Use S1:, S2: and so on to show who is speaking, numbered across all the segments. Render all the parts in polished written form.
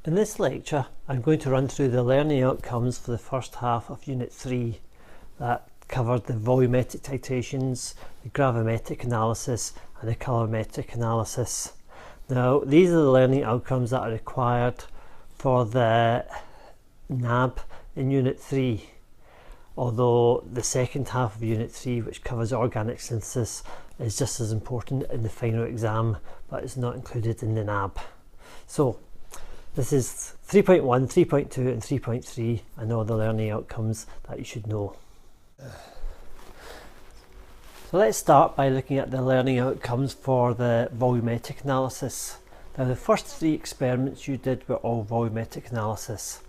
S1: In this lecture, I'm going to run through the learning outcomes for the first half of Unit 3 that covered the volumetric titrations, the gravimetric analysis and the colorimetric analysis. Now, these are the learning outcomes that are required for the NAB in Unit 3, although the second half of Unit 3, which covers organic synthesis, is just as important in the final exam, but it's not included in the NAB. So, this is 3.1, 3.2 and 3.3 and all the learning outcomes that you should know. So let's start by looking at the learning outcomes for the volumetric analysis. Now the first three experiments you did were all volumetric analysis.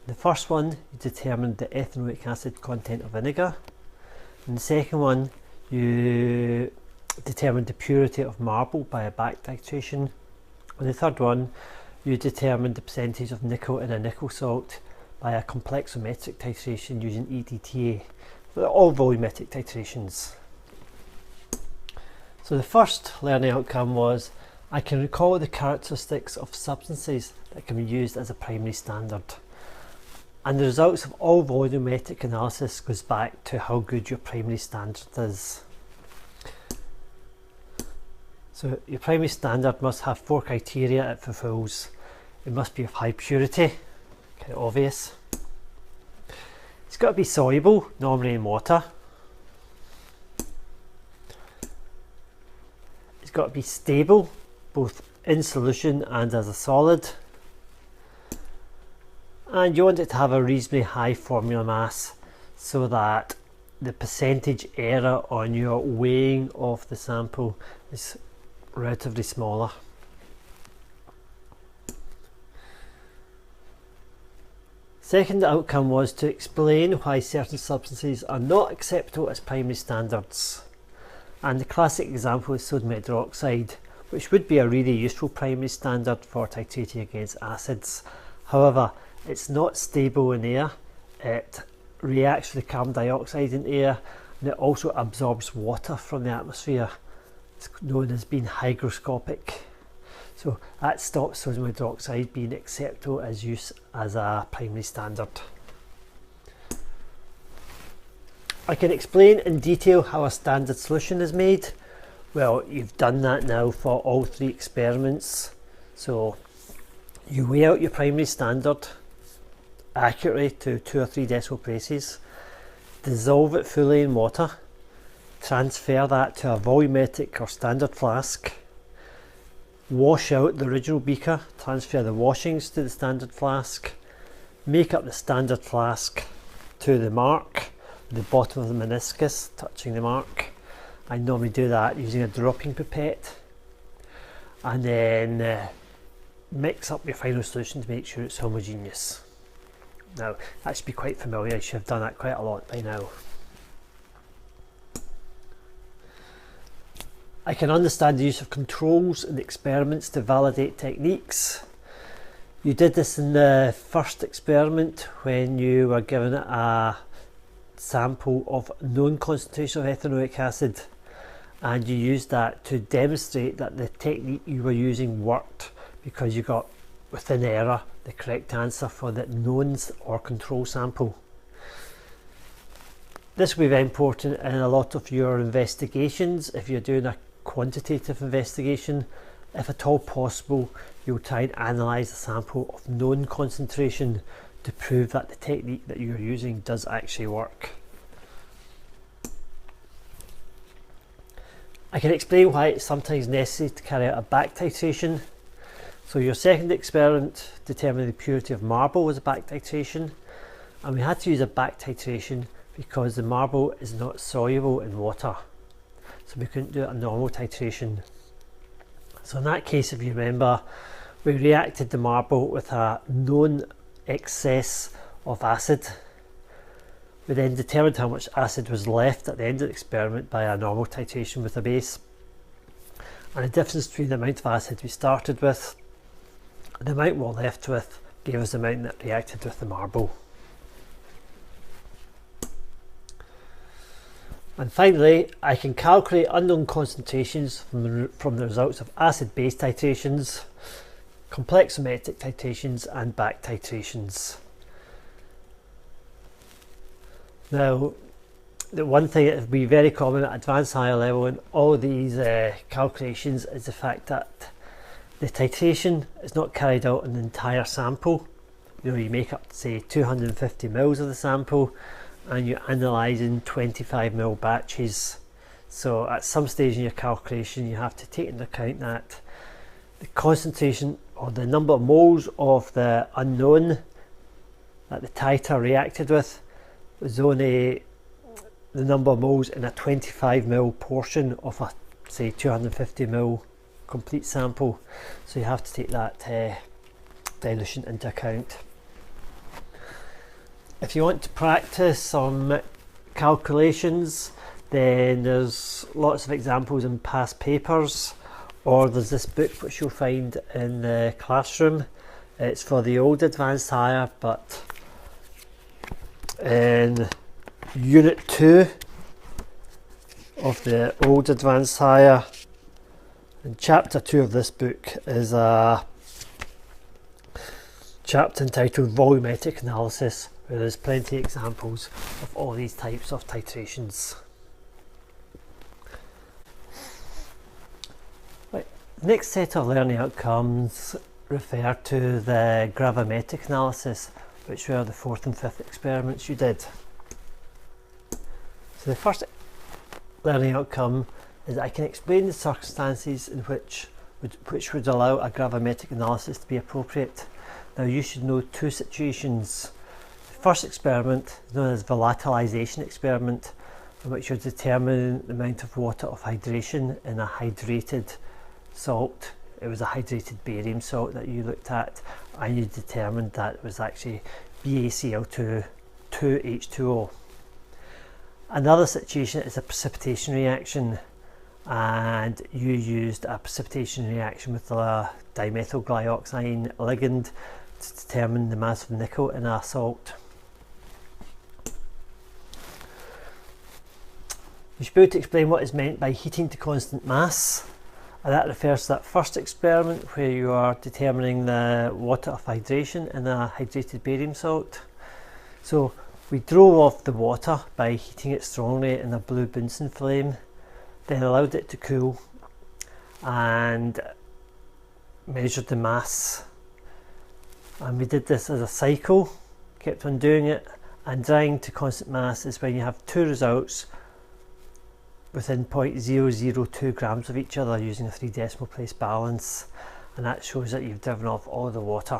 S1: The first one, you determined the ethanoic acid content of vinegar. In the second one, you determined the purity of marble by a back titration. And the third one, you determined the percentage of nickel in a nickel salt by a complexometric titration using EDTA. So they're all volumetric titrations. So the first learning outcome was, I can recall the characteristics of substances that can be used as a primary standard. And the results of all volumetric analysis goes back to how good your primary standard is. So your primary standard must have 4 criteria it fulfills. It must be of high purity, kind of obvious. It's got to be soluble, normally in water. It's got to be stable, both in solution and as a solid. And you want it to have a reasonably high formula mass so that the percentage error on your weighing of the sample is relatively smaller. Second outcome was to explain why certain substances are not acceptable as primary standards. And the classic example is sodium hydroxide, which would be a really useful primary standard for titrating against acids. However, it's not stable in air, it reacts with carbon dioxide in air, and it also absorbs water from the atmosphere. It's known as being hygroscopic. So that stops sodium hydroxide being acceptable as use as a primary standard. I can explain in detail how a standard solution is made. Well, you've done that now for all three experiments. So you weigh out your primary standard accurately to 2 or 3 decimal places, dissolve it fully in water, transfer that to a volumetric or standard flask, wash out the original beaker, transfer the washings to the standard flask, make up the standard flask to the mark, the bottom of the meniscus touching the mark. I normally do that using a dropping pipette, and then mix up your final solution to make sure it's homogeneous. Now that should be quite familiar, you should have done that quite a lot by now. I can understand the use of controls in experiments to validate techniques. You did this in the first experiment when you were given a sample of known concentration of ethanoic acid, and you used that to demonstrate that the technique you were using worked because you got within error the correct answer for the knowns or control sample. This will be very important in a lot of your investigations. If you're doing a quantitative investigation, if at all possible, you'll try and analyse a sample of known concentration to prove that the technique that you're using does actually work. I can explain why it's sometimes necessary to carry out a back titration. So your second experiment determined the purity of marble was a back titration, and we had to use a back titration because the marble is not soluble in water. So we couldn't do a normal titration. So in that case, if you remember, we reacted the marble with a known excess of acid. We then determined how much acid was left at the end of the experiment by a normal titration with a base. And the difference between the amount of acid we started with and the amount we were left with gave us the amount that reacted with the marble. And finally, I can calculate unknown concentrations from the results of acid-base titrations. complexometric titrations and back titrations. Now, the one thing that would be very common at advanced higher level in all these calculations is the fact that the titration is not carried out on the entire sample. You know, you make up, say, 250 mils of the sample and you're analysing 25 mil batches. So at some stage in your calculation you have to take into account that the concentration or the number of moles of the unknown that the titer reacted with was only the number of moles in a 25 mil portion of a, say, 250 mil complete sample. So you have to take that dilution into account. If you want to practice some calculations, then there's lots of examples in past papers, or there's this book which you'll find in the classroom. It's for the old advanced higher, but in unit 2 of the old advanced higher, and chapter 2 of this book is a chapter entitled Volumetric Analysis, where there's plenty of examples of all these types of titrations. Right. Next set of learning outcomes refer to the gravimetric analysis, which were the 4th and 5th experiments you did. So the first learning outcome is that I can explain the circumstances in which would allow a gravimetric analysis to be appropriate. Now you should know two situations. The first experiment is known as volatilization experiment, in which you're determining the amount of water of hydration in a hydrated salt. It was a hydrated barium salt that you looked at, and you determined that it was actually BaCl2 2H2O. Another situation is a precipitation reaction, and you used a precipitation reaction with a dimethylglyoxine ligand to determine the mass of nickel in a salt. You should be able to explain what is meant by heating to constant mass, and that refers to that first experiment where you are determining the water of hydration in a hydrated barium salt. So we drove off the water by heating it strongly in a blue Bunsen flame, then allowed it to cool and measured the mass. And we did this as a cycle, kept on doing it, and drying to constant mass is when you have two results within 0.002 grams of each other using a 3 decimal place balance, and that shows that you've driven off all the water.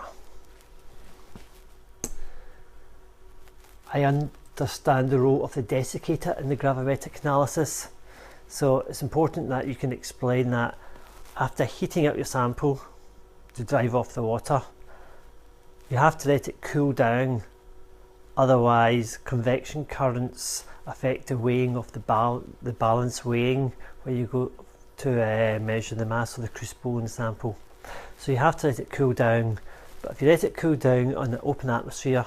S1: I understand the role of the desiccator in the gravimetric analysis, so it's important that you can explain that after heating up your sample to drive off the water, you have to let it cool down, otherwise convection currents affect the weighing of the balance weighing when you go to measure the mass of the crucible in the sample. So you have to let it cool down, but if you let it cool down on the open atmosphere,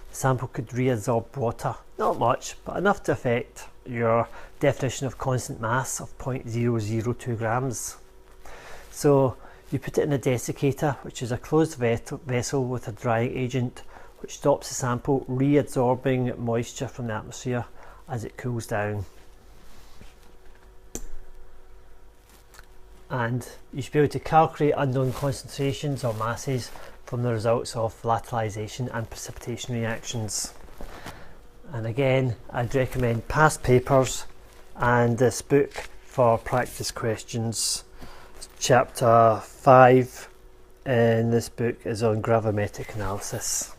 S1: the sample could reabsorb water. Not much, but enough to affect your definition of constant mass of 0.002 grams. So you put it in a desiccator, which is a closed vessel with a drying agent, which stops the sample reabsorbing moisture from the atmosphere as it cools down. And you should be able to calculate unknown concentrations or masses from the results of volatilization and precipitation reactions. And again, I'd recommend past papers and this book for practice questions. Chapter 5 in this book is on gravimetric analysis.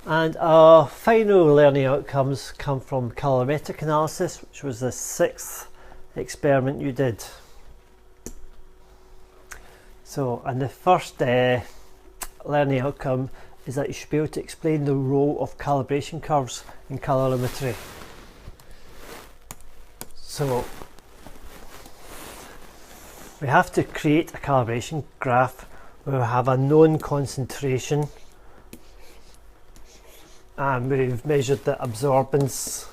S1: And our final learning outcomes come from colorimetric analysis, which was the 6th experiment you did. So, and the first learning outcome is that you should be able to explain the role of calibration curves in colorimetry. So we have to create a calibration graph where we have a known concentration, and we've measured the absorbance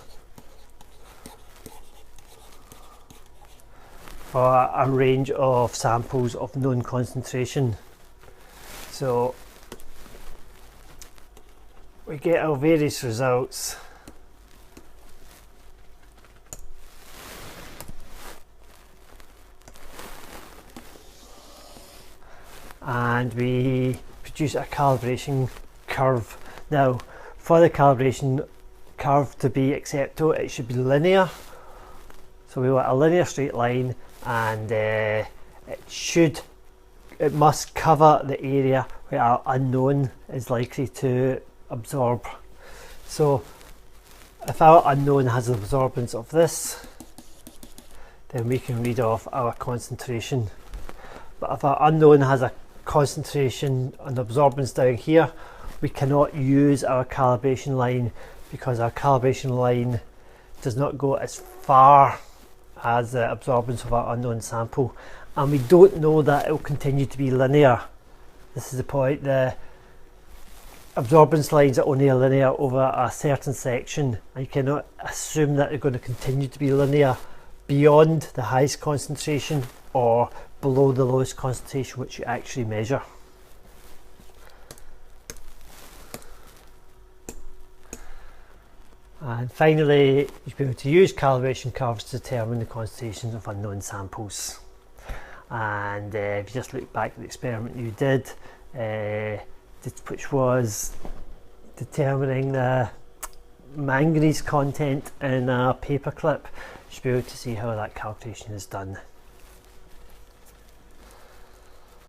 S1: for a range of samples of known concentration. So we get our various results. And we produce a calibration curve. Now, for the calibration curve to be acceptable, it should be linear. So we want a linear straight line, and it must cover the area where our unknown is likely to absorb. So if our unknown has an absorbance of this, then we can read off our concentration. But if our unknown has a concentration and absorbance down here, we cannot use our calibration line, because our calibration line does not go as far as the absorbance of our unknown sample, and we don't know that it will continue to be linear. This is the point. The absorbance lines are only linear over a certain section, and you cannot assume that they're going to continue to be linear beyond the highest concentration or below the lowest concentration which you actually measure. And finally, you'll be able to use calibration curves to determine the concentrations of unknown samples. And if you just look back at the experiment you did, which was determining the manganese content in a paper clip, you should be able to see how that calculation is done.